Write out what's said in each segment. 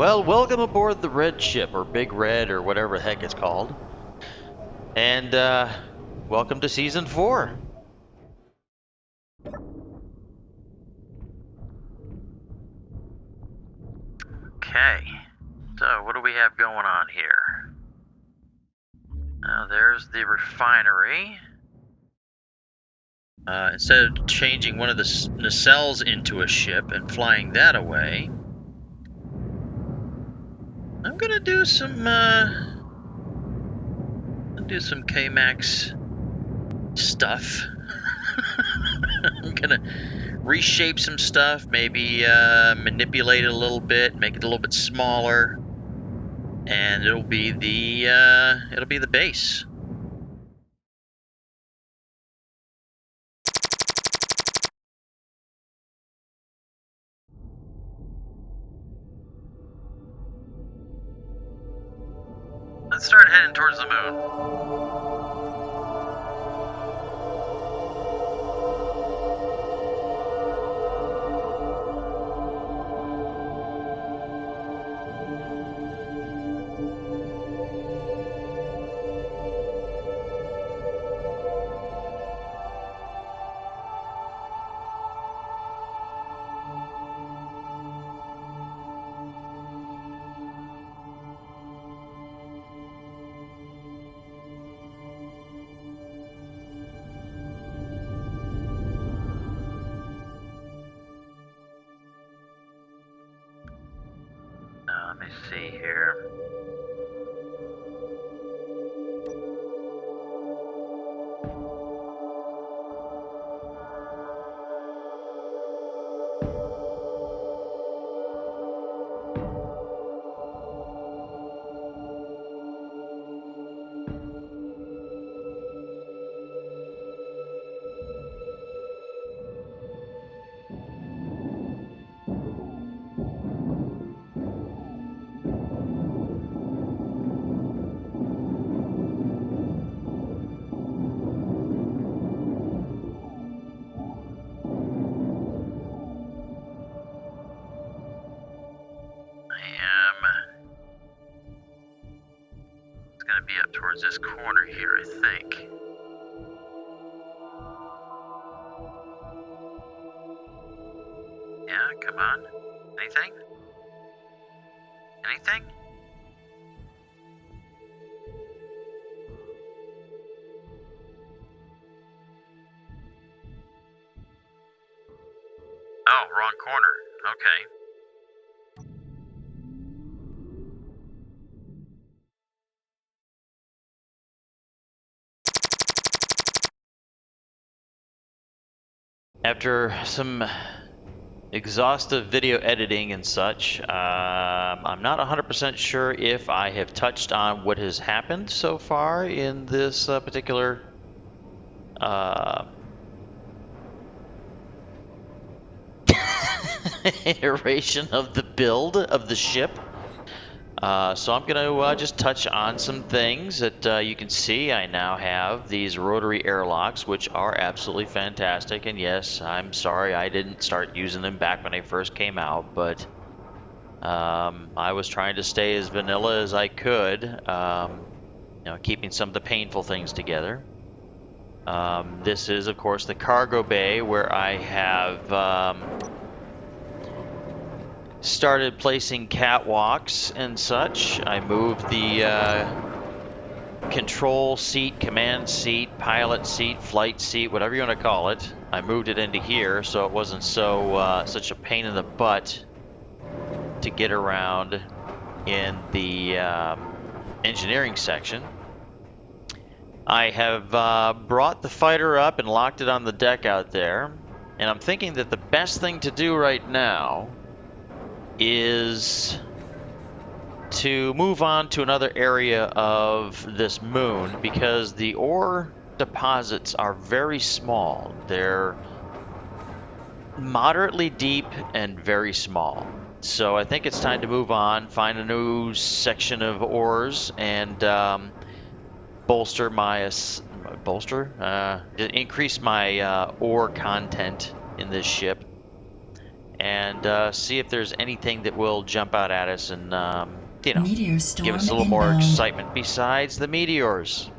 Well, welcome aboard the Red Ship, or Big Red, or whatever the heck it's called. And, welcome to Season 4. Okay, so what do we have going on here? There's the refinery. Instead of changing one of the nacelles into a ship and flying that away, I'm gonna do some, K-Max stuff. I'm gonna reshape some stuff, maybe manipulate it a little bit, make it a little bit smaller, and it'll be the base. Let's start heading towards the moon. Let me see here. It's gonna be up towards this corner here, I think. Yeah, come on. Anything? Anything? Oh, wrong corner. Okay. After some exhaustive video editing and such, I'm not 100% sure if I have touched on what has happened so far in this particular iteration of the build of the ship. So I'm going to just touch on some things that you can see. I now have these rotary airlocks, which are absolutely fantastic. And yes, I'm sorry I didn't start using them back when they first came out, but I was trying to stay as vanilla as I could, keeping some of the painful things together. This is, of course, the cargo bay where I have started placing catwalks and such. I moved the control seat, command seat, pilot seat, flight seat, whatever you want to call it. I moved it into here so it wasn't such a pain in the butt to get around in the engineering section. I have brought the fighter up and locked it on the deck out there, and I'm thinking that the best thing to do right now is to move on to another area of this moon, because the ore deposits are very small. They're moderately deep and very small. So I think it's time to move on, find a new section of ores, and increase my ore content in this ship. and see if there's anything that will jump out at us and, you know, Meteor give storm us a little more inbound. excitement besides the meteors.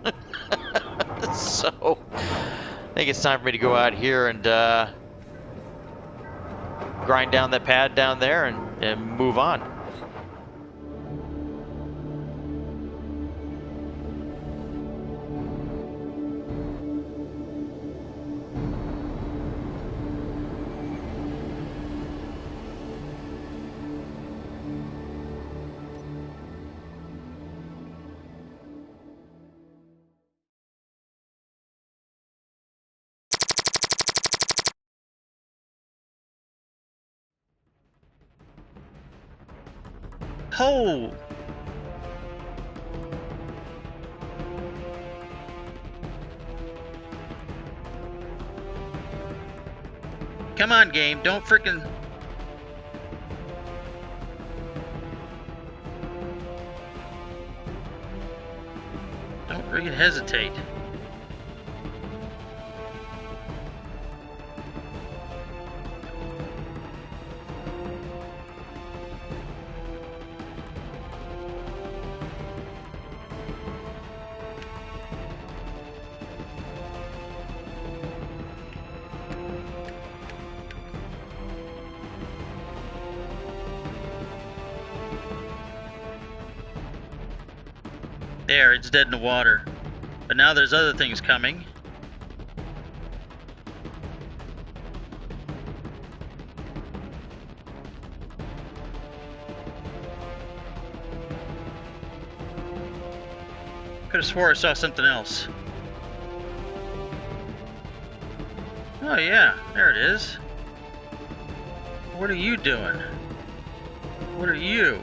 So, I think it's time for me to go out here and grind down that pad down there and move on. Oh! Come on, game. Don't freaking... Don't freaking hesitate. There, it's dead in the water. But now there's other things coming. Could have swore I saw something else. Oh yeah, there it is. What are you doing? What are you?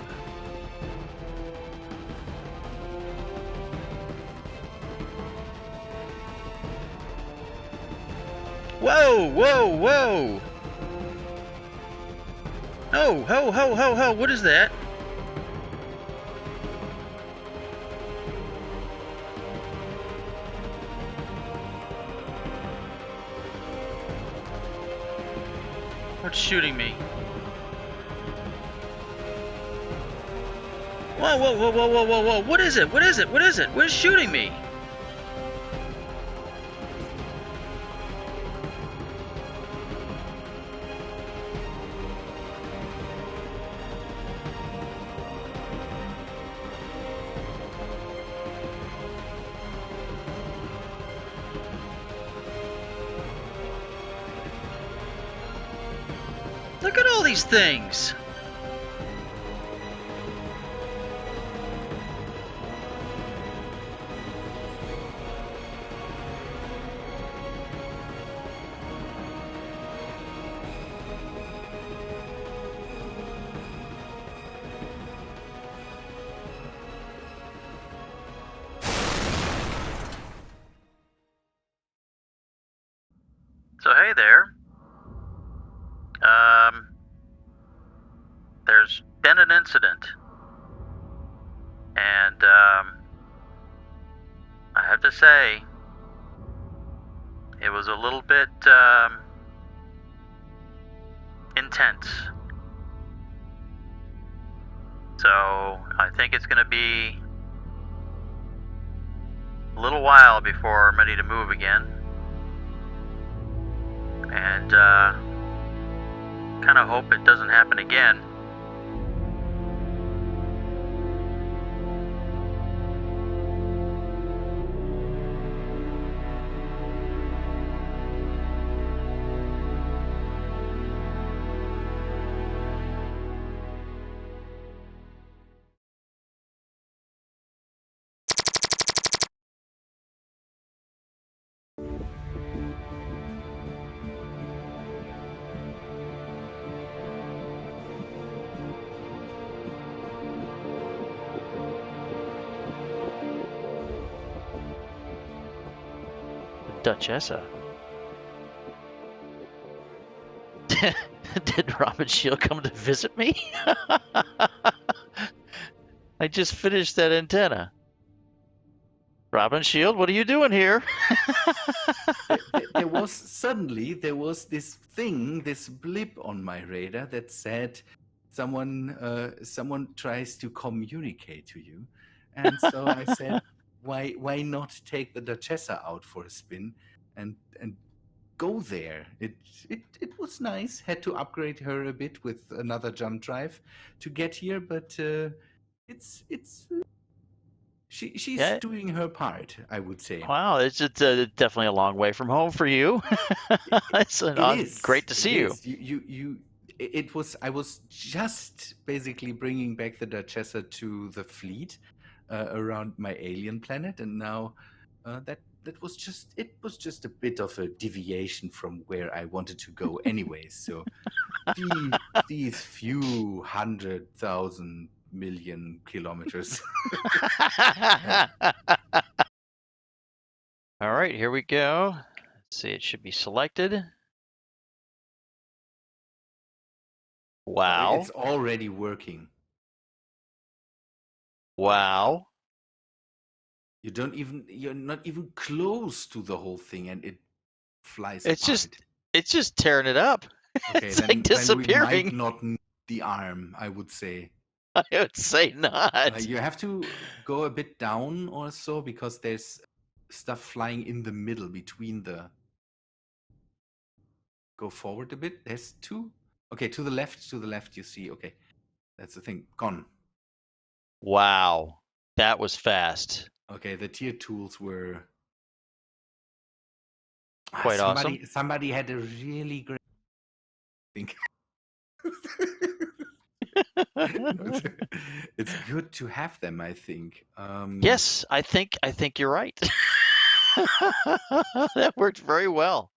Whoa, whoa, whoa! Oh, ho, ho, ho, ho, what is that? What's shooting me? Whoa, whoa, whoa, whoa, whoa, whoa, whoa, what is it? What is it? What is it? What is shooting me? Look at all these things! So hey there. There's been an incident. And, I have to say, it was a little bit, intense. So, I think it's gonna be a little while before I'm ready to move again. And, kind of hope it doesn't happen again. Duchessa. Did Robin Shield come to visit me? I just finished that antenna. Robin Shield, what are you doing here? There suddenly there was this thing, this blip on my radar that said someone tries to communicate to you, and so I said, why not take the Duchessa out for a spin and go there? It was nice. Had to upgrade her a bit with another jump drive to get here, but it's she's Yeah. doing her part, I would say. Wow, it's just, definitely a long way from home for you. It's It is. great to It see you. is. It was. I was just basically bringing back the Duchessa to the fleet around my alien planet, and now that was just. It was just a bit of a deviation from where I wanted to go, anyways. So these few 100,000 million kilometers. All right, here we go. Let's see, it should be selected. Wow. It's already working. Wow. You're not even close to the whole thing, and it flies It's apart. just tearing it up. Okay, It's like then we might disappearing. not need the arm, I would say. I would say not. You have to go a bit down or so, because there's stuff flying in the middle between the. Go forward a bit. There's two. Okay, to the left you see. Okay, that's the thing. Gone. Wow. That was fast. Okay, the tier tools were. Quite awesome. Somebody had a really great. Think. It's good to have them, I think. Yes, I think you're right. That worked very well.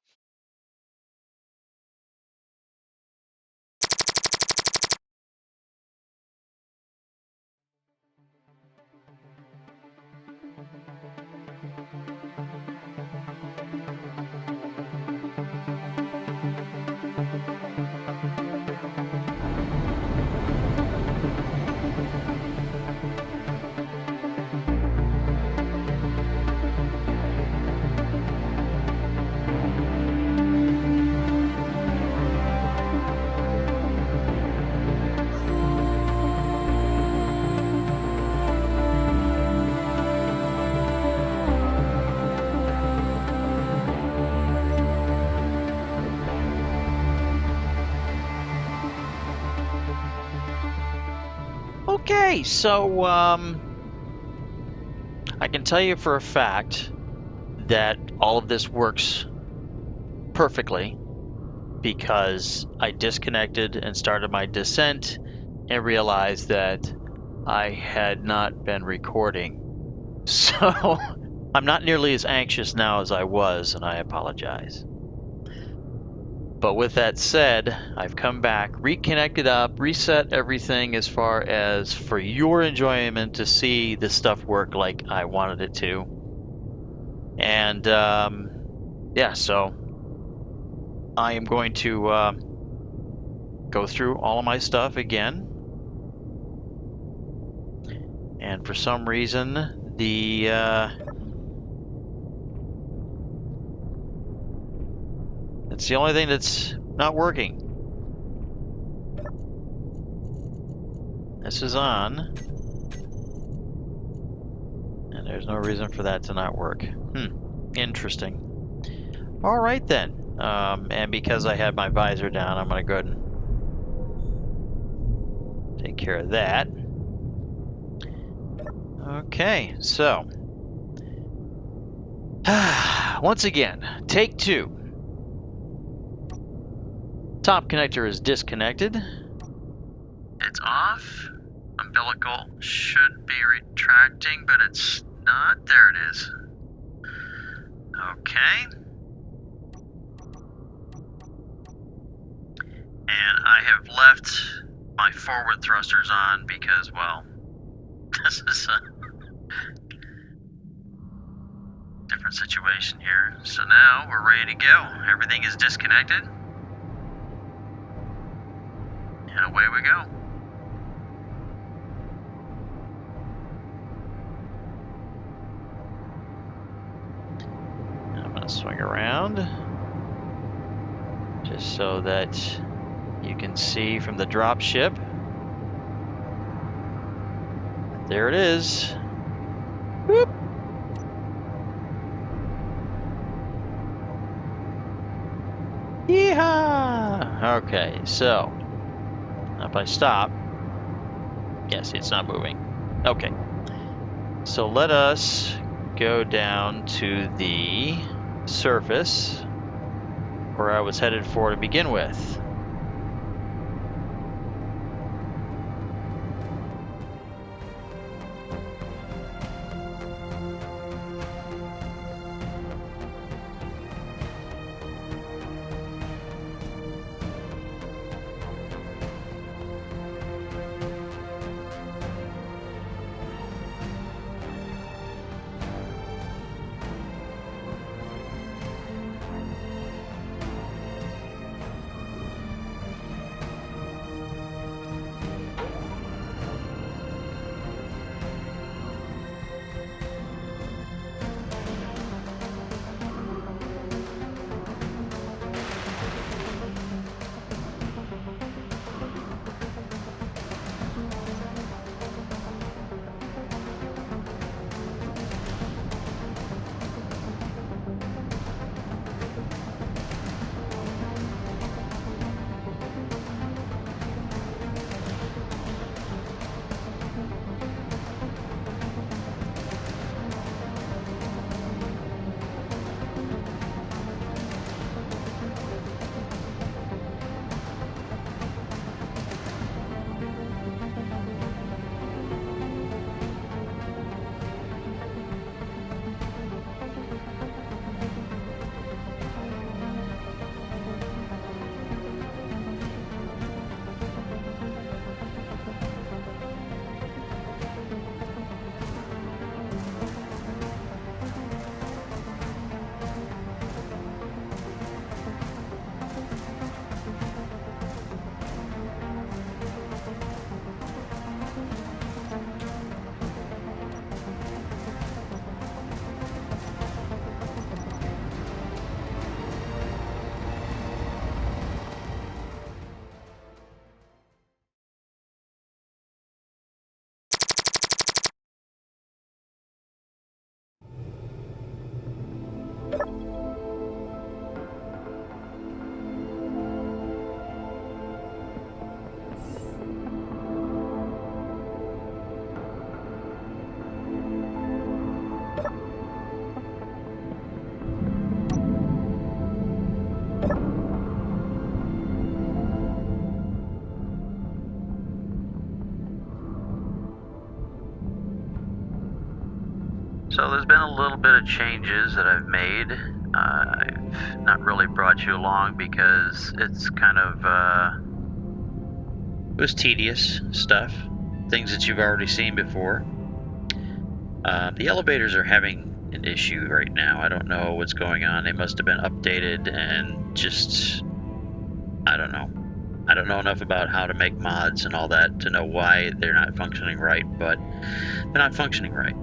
Okay, so I can tell you for a fact that all of this works perfectly because I disconnected and started my descent and realized that I had not been recording. So I'm not nearly as anxious now as I was, and I apologize. But with that said, I've come back, reconnected up, reset everything as far as for your enjoyment to see the stuff work like I wanted it to. And yeah, so I am going to go through all of my stuff again. And for some reason, it's the only thing that's not working. This is on. And there's no reason for that to not work. Interesting. All right then. And because I had my visor down, I'm going to go ahead and take care of that. Okay, so once again, take 2. Top connector is disconnected. It's off. Umbilical should be retracting, but it's not. There it is. Okay. And I have left my forward thrusters on because, well, this is a different situation here. So now we're ready to go. Everything is disconnected. And away we go. I'm going to swing around. just so that you can see from the drop ship. There it is. Whoop. Yeehaw! Okay, so if I stop, yes, it's not moving. Okay, so let us go down to the surface where I was headed for to begin with. So there's been a little bit of changes that I've made. I've not really brought you along because it's kind of, it was tedious stuff, things that you've already seen before. The elevators are having an issue right now. I don't know what's going on. They must have been updated and just, I don't know. I don't know enough about how to make mods and all that to know why they're not functioning right, but they're not functioning right.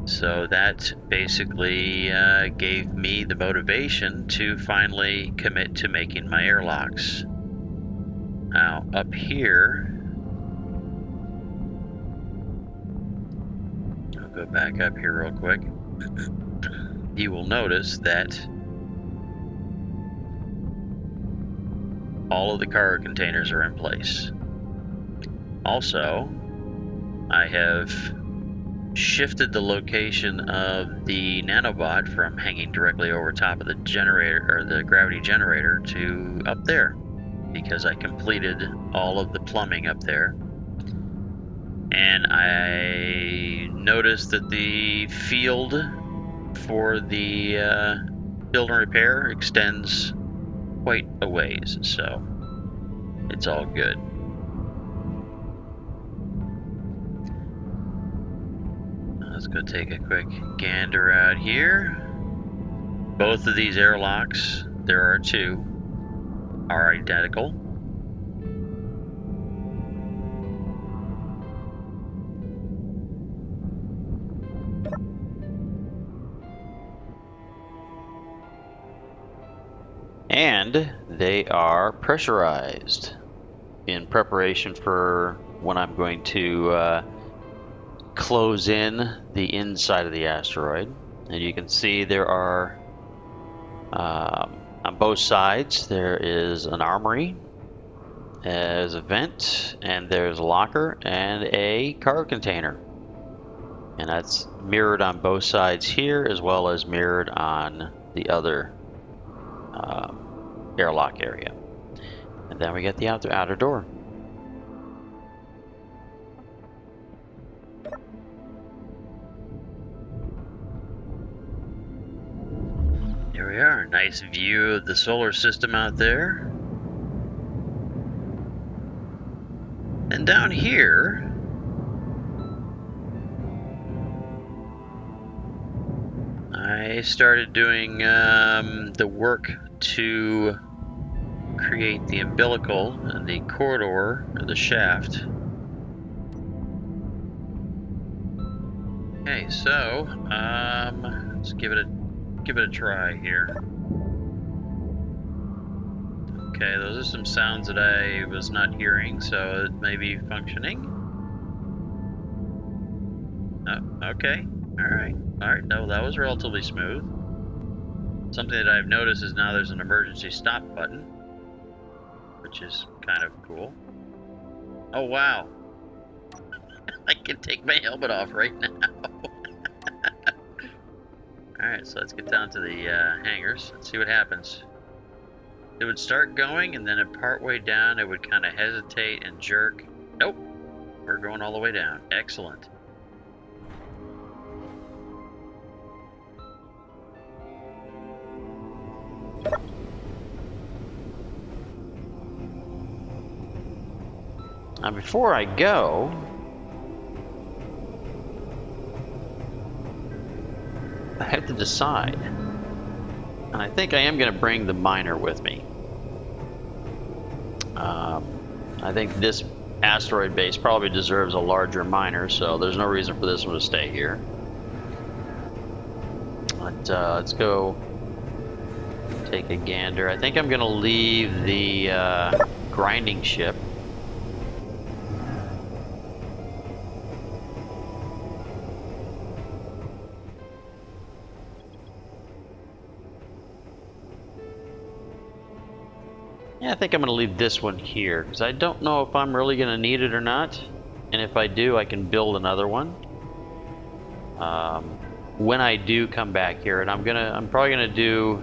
So that basically gave me the motivation to finally commit to making my airlocks. Now, up here, I'll go back up here real quick. You will notice that all of the cargo containers are in place. Also, I have shifted the location of the nanobot from hanging directly over top of the generator, or the gravity generator, to up there, because I completed all of the plumbing up there. And I noticed that the field for the build and repair extends quite a ways, so it's all good. Let's go take a quick gander out here. Both of these airlocks, there are two, are identical. And they are pressurized in preparation for when I'm going to close in the inside of the asteroid. And you can see there are, on both sides, there is an armory, there's a vent, and there's a locker and a cargo container. And that's mirrored on both sides here, as well as mirrored on the other airlock area. And then we get the outer door. Here we are, nice view of the solar system out there. And down here, I started doing the work to create the umbilical and the corridor, or the shaft. Okay, so let's give it a try here. Okay, those are some sounds that I was not hearing, so it may be functioning. Oh, okay, all right. No, that was relatively smooth. Something that I've noticed is now there's an emergency stop button, which is kind of cool. Oh, wow. I can take my helmet off right now. Alright, so let's get down to the hangars. Let's see what happens. It would start going, and then partway down, it would kind of hesitate and jerk. Nope. We're going all the way down. Excellent. Now, before I go, I have to decide. And I think I am going to bring the miner with me. I think this asteroid base probably deserves a larger miner, so there's no reason for this one to stay here. But let's go take a gander. I think I'm going to leave the grinding ship. Yeah, I think I'm going to leave this one here, because I don't know if I'm really going to need it or not. And if I do, I can build another one. When I do come back here, and I'm probably going to do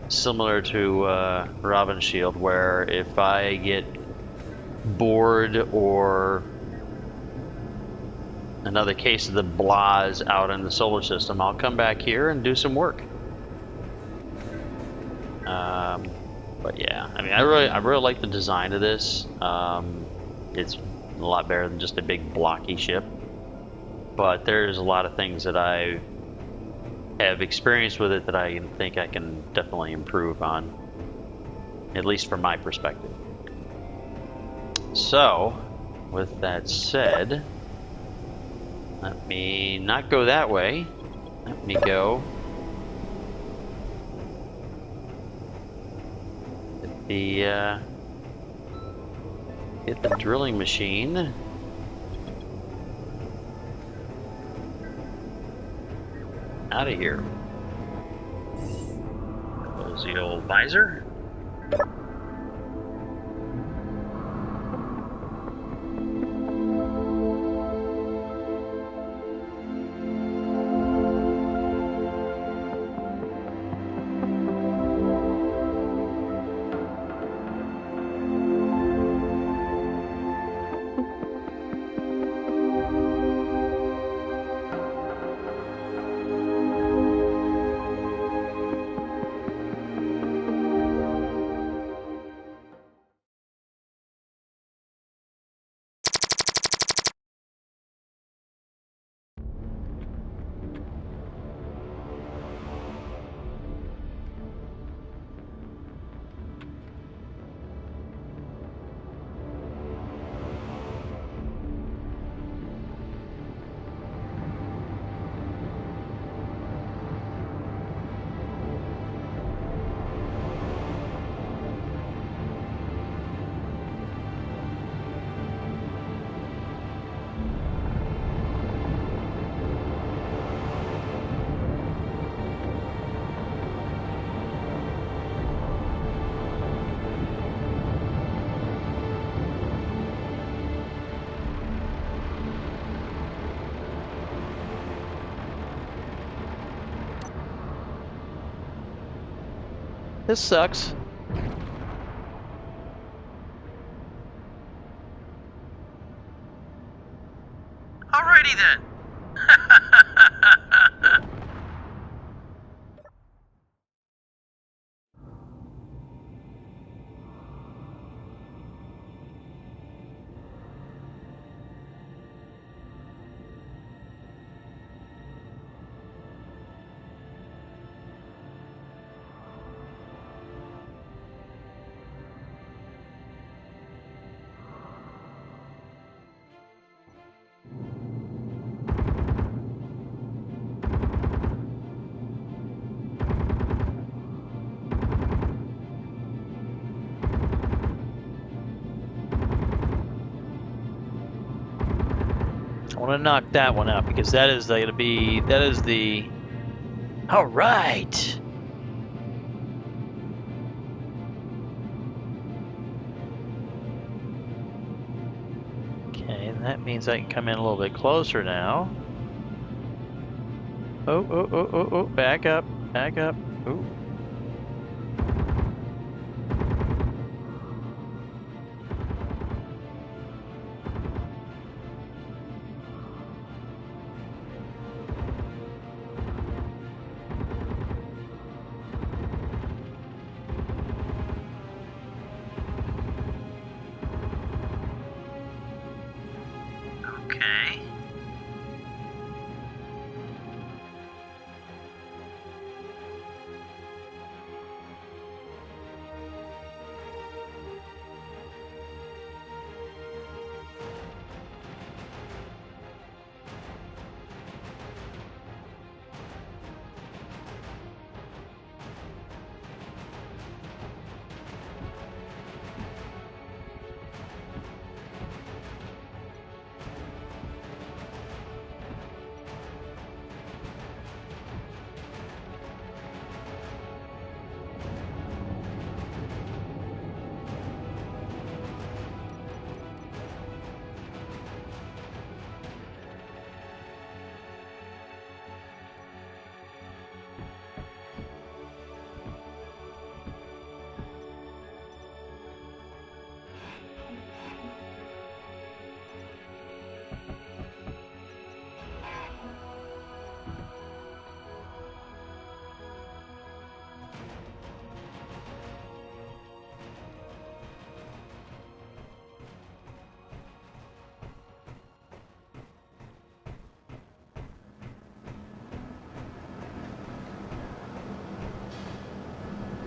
similar to Robin Shield, where if I get bored or another case of the blahs out in the solar system, I'll come back here and do some work. But yeah, I mean, I really like the design of this. It's a lot better than just a big blocky ship. But there's a lot of things that I have experienced with it that I think I can definitely improve on, at least from my perspective. So, with that said, let me not go that way. Let me go get the drilling machine. Out of here. Close the old visor. This sucks. Alrighty then. I want to knock that one out because that is going to be, that is the, all right. Okay, that means I can come in a little bit closer now. Oh, back up, back up. Ooh. Okay.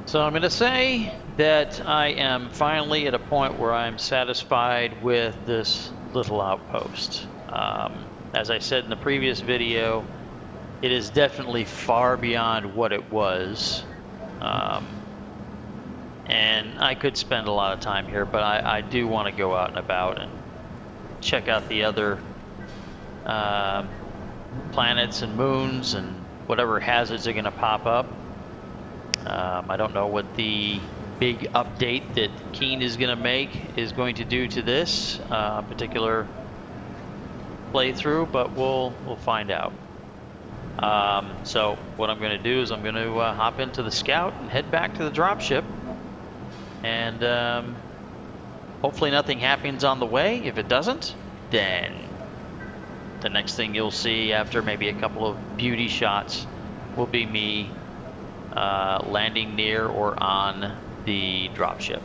So I'm going to say that I am finally at a point where I'm satisfied with this little outpost. As I said in the previous video, it is definitely far beyond what it was. And I could spend a lot of time here, but I do want to go out and about and check out the other planets and moons and whatever hazards are going to pop up. I don't know what the big update that Keen is going to make is going to do to this particular playthrough, but we'll find out. So what I'm going to do is I'm going to hop into the Scout and head back to the dropship, and hopefully nothing happens on the way. If it doesn't, then the next thing you'll see after maybe a couple of beauty shots will be me landing near or on the dropship.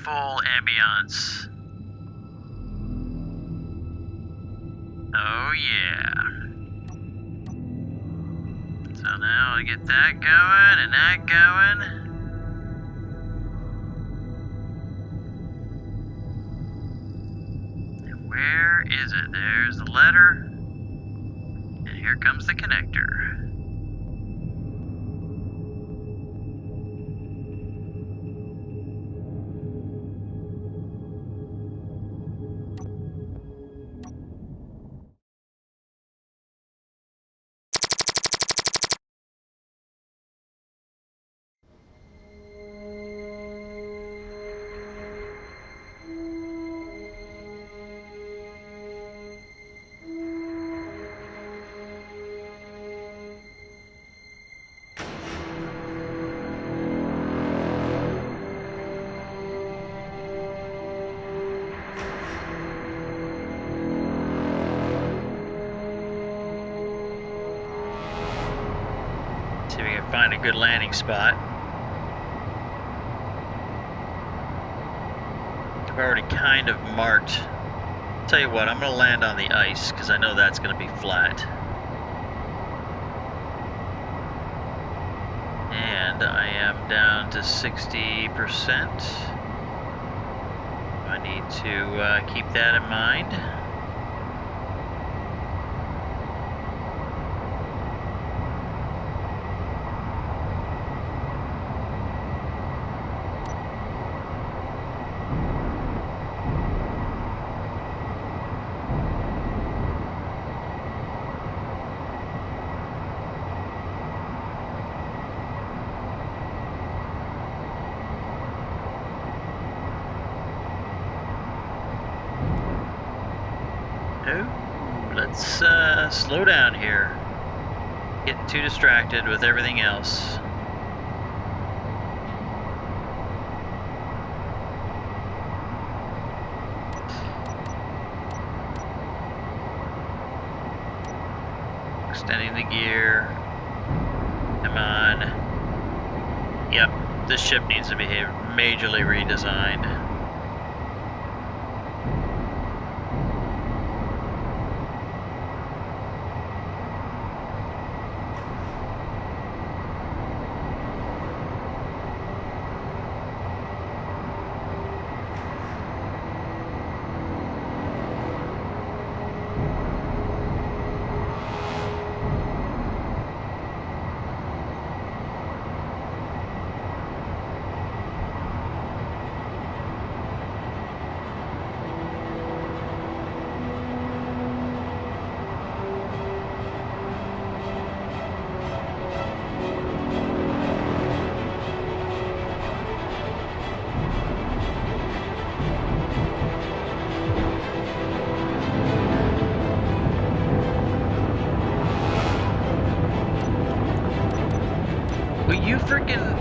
full ambiance. Oh yeah. So now I get that going and that going. And where is it? There's the letter. And here comes the connector. See if we can find a good landing spot. I've already kind of marked. Tell you what, I'm going to land on the ice because I know that's going to be flat. And I am down to 60%. I need to keep that in mind. Let's slow down here. Getting too distracted with everything else. Extending the gear. Come on. Yep, this ship needs to be majorly redesigned. Will you freaking...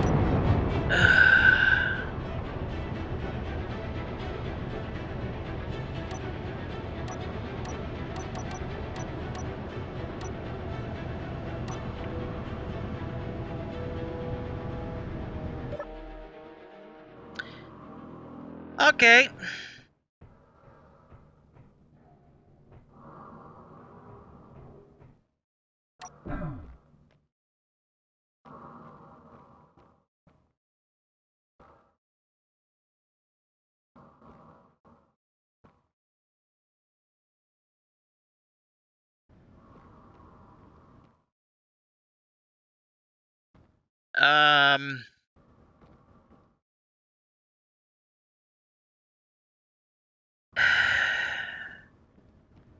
Okay.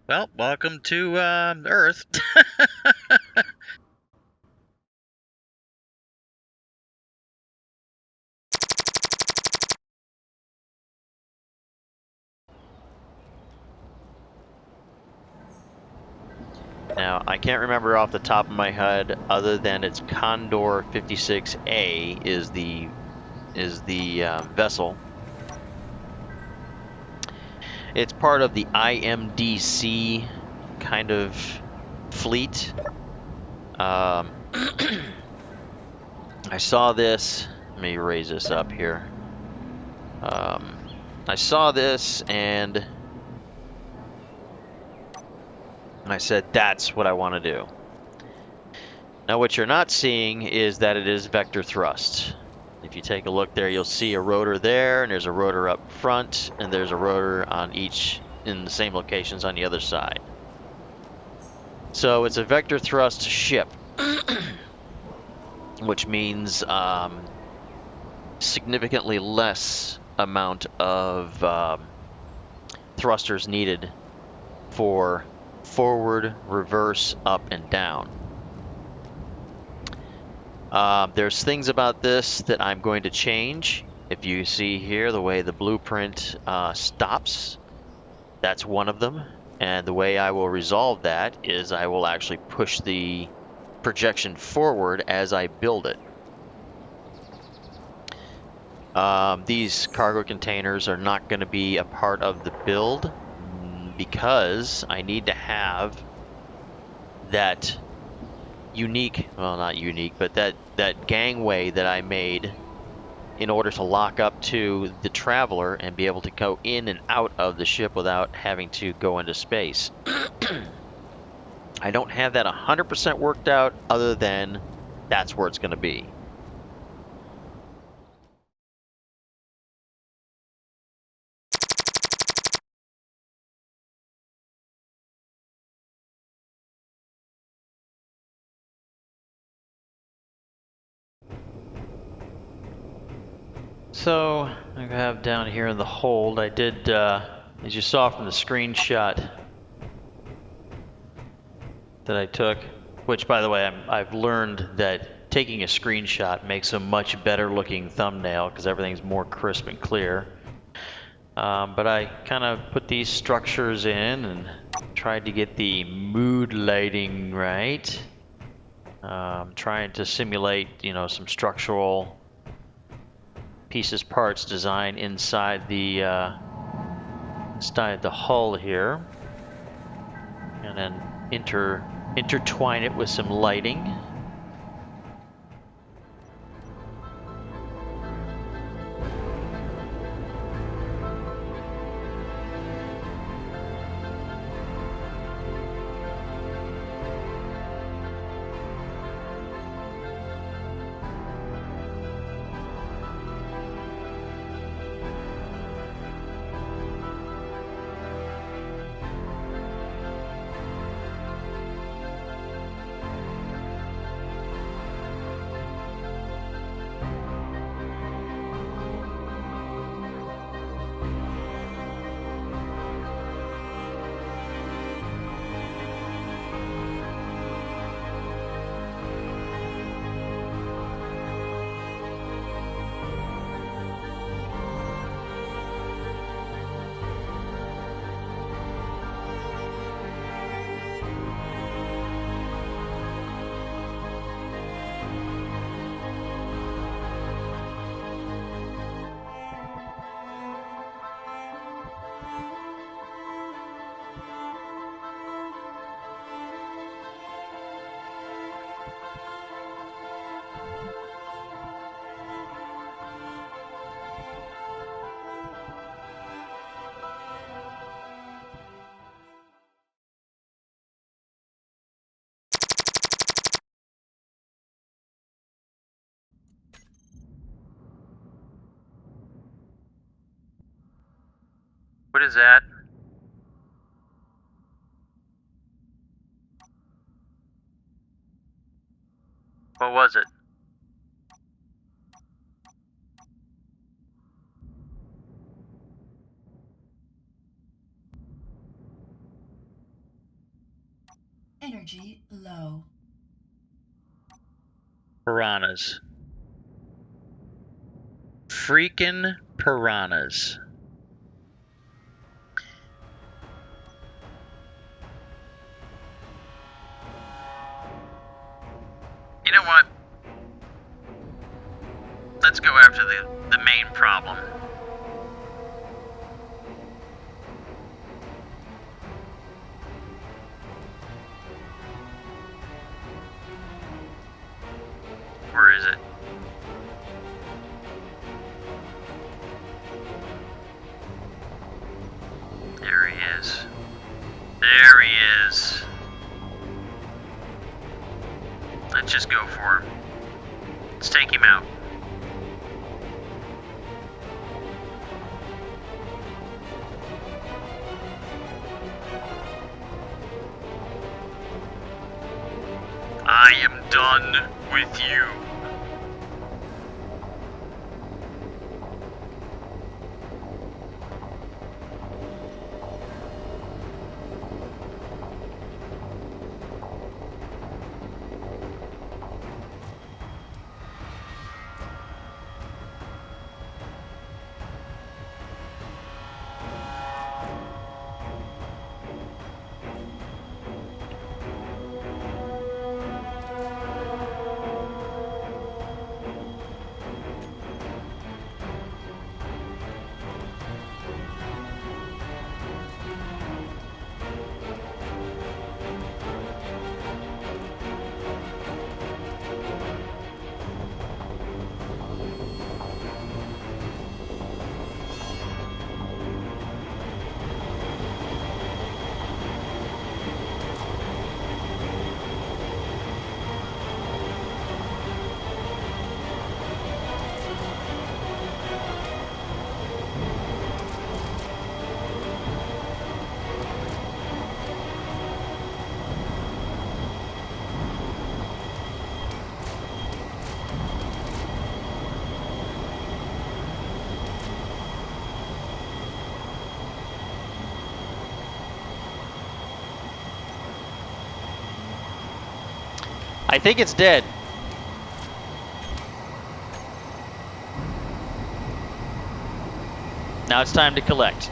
Well, welcome to Earth. Now, I can't remember off the top of my head, other than it's Condor 56A is the vessel. It's part of the IMDC kind of fleet. I saw this. Let me raise this up here. I saw this and I said, that's what I want to do. Now what you're not seeing is that it is vector thrust. If you take a look there, you'll see a rotor there, and there's a rotor up front, and there's a rotor on each in the same locations on the other side. So it's a vector thrust ship, which means significantly less amount of thrusters needed for forward, reverse, up, and down. There's things about this that I'm going to change. If you see here the way the blueprint stops, that's one of them. And the way I will resolve that is I will actually push the projection forward as I build it. These cargo containers are not going to be a part of the build because I need to have that unique, well, not unique, but that gangway that I made in order to lock up to the traveler and be able to go in and out of the ship without having to go into space. I don't have that 100% worked out, other than that's where it's going to be. So I have down here in the hold, I did, as you saw from the screenshot that I took, which by the way, I've learned that taking a screenshot makes a much better looking thumbnail because everything's more crisp and clear. But I kind of put these structures in and tried to get the mood lighting right. Trying to simulate, some structural pieces, parts, design inside the hull here, and then intertwine it with some lighting. What is that? What was it? Energy low. Piranhas. Freaking piranhas. You know what? Let's go after the main problem. Where is it? he is. There he is. Let's just go for him. Let's take him out. I am done with you. I think it's dead. Now it's time to collect.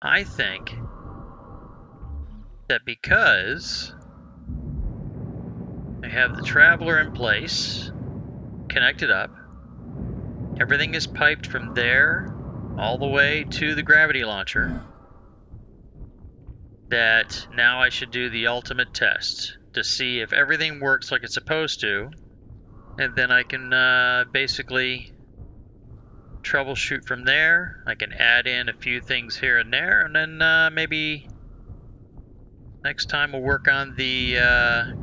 I think that because I have the traveler in place, connected up, everything is piped from there all the way to the gravity launcher, that now I should do the ultimate test to see if everything works like it's supposed to, and then I can basically troubleshoot from there. I can add in a few things here and there, and then maybe next time we'll work on the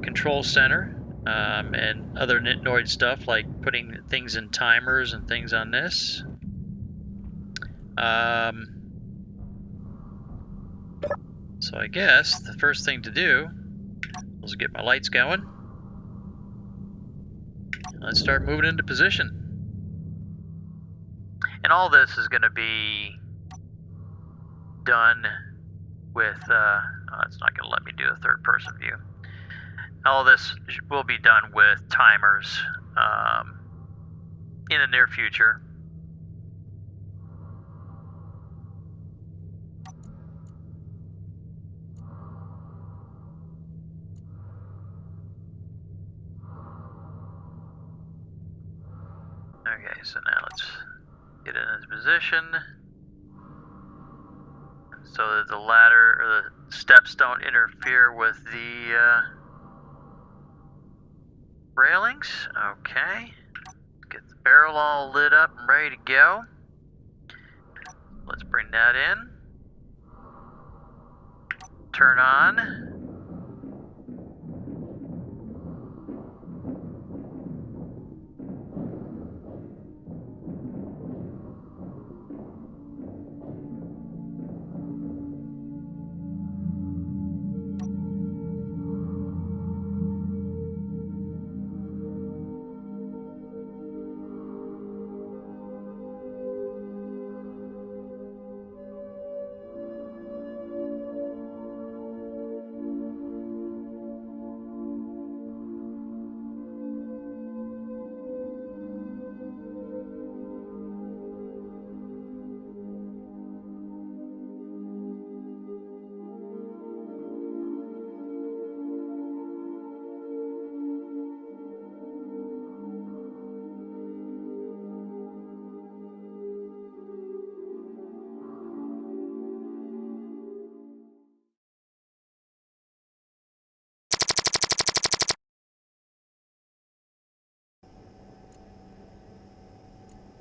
control center and other nitnoid stuff like putting things in timers and things on this. So I guess the first thing to do is get my lights going. Let's start moving into position. And all this is going to be done with, it's not going to let me do a third person view. All this will be done with timers in the near future. Okay, so now let's get in its position so that the ladder or the steps don't interfere with the railings. Okay. Get the barrel all lit up and ready to go. Let's bring that in. Turn on.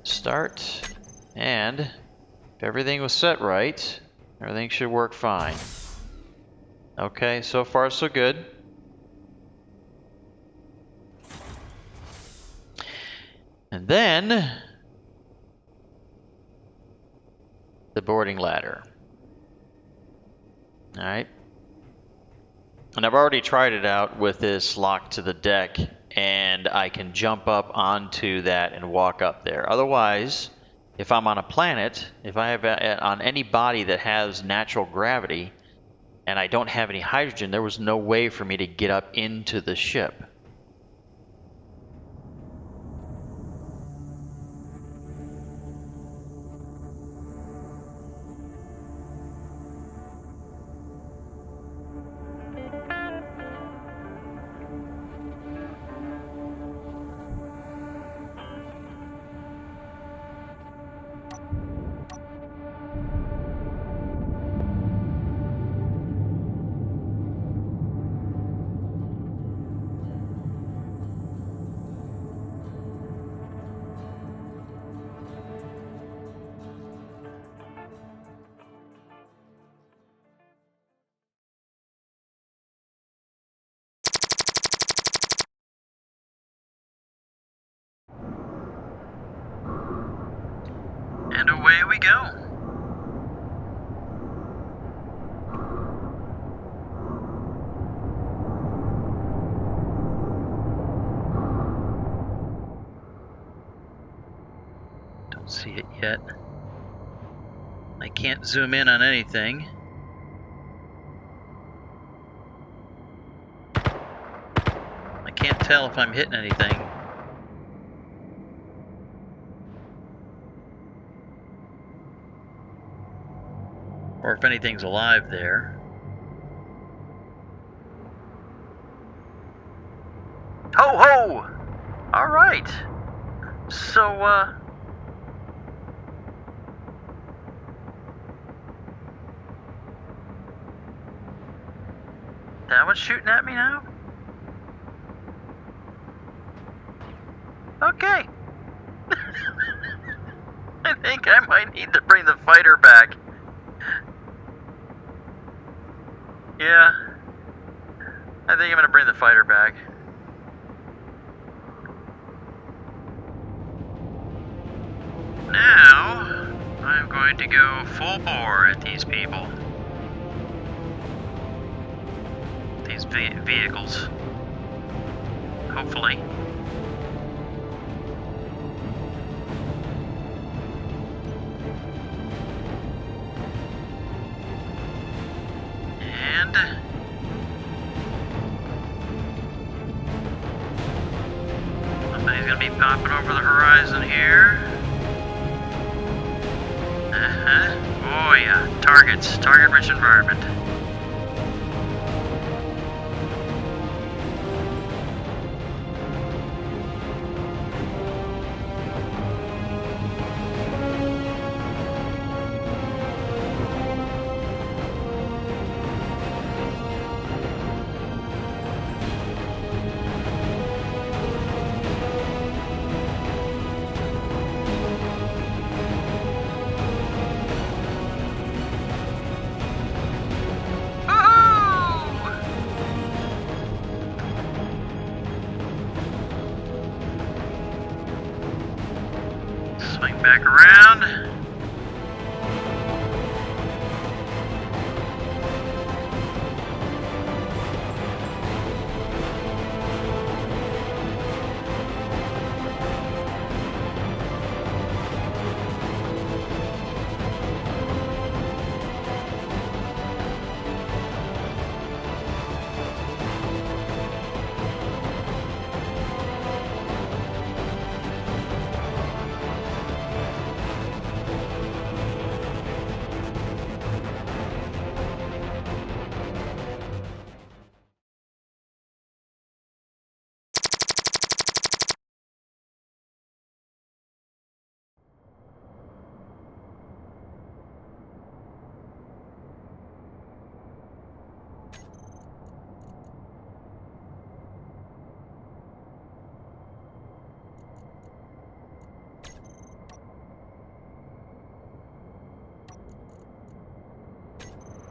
Start, and if everything was set right, everything should work fine. Okay, so far so good. And then the boarding ladder. All right. And I've already tried it out with this lock to the deck, and I can jump up onto that and walk up there. Otherwise, if I'm on a planet, if I have on any body that has natural gravity and I don't have any hydrogen, there was no way for me to get up into the ship. And away we go. Don't see it yet. I can't zoom in on anything. I can't tell if I'm hitting anything. Or if anything's alive there. Ho ho! Alright. So, that one's shooting at me now? Okay. I think I might need to bring the fighter back. Yeah. I think I'm gonna bring the fighter back. Now, I'm going to go full bore at these people. These vehicles. Hopefully. And somebody's gonna be popping over the horizon here. Oh yeah, targets, target-rich environment. swing back around.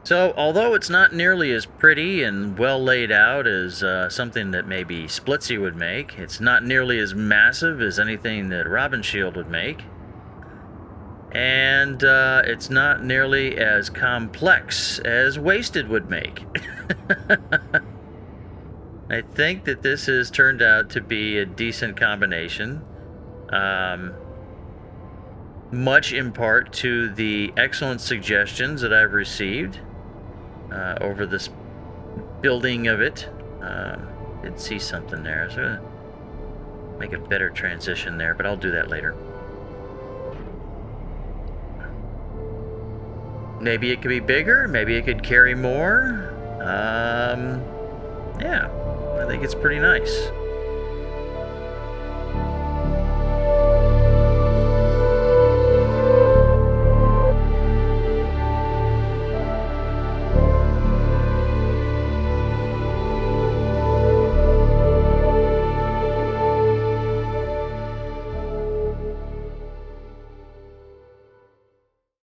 So, although it's not nearly as pretty and well laid out as something that maybe Splitsy would make, it's not nearly as massive as anything that Robin Shield would make, and it's not nearly as complex as Wasted would make. I think that this has turned out to be a decent combination, much in part to the excellent suggestions that I've received over this building of it. Did see something there. I was gonna make a better transition there, but I'll do that later. Maybe it could be bigger. Maybe it could carry more. Yeah, I think it's pretty nice.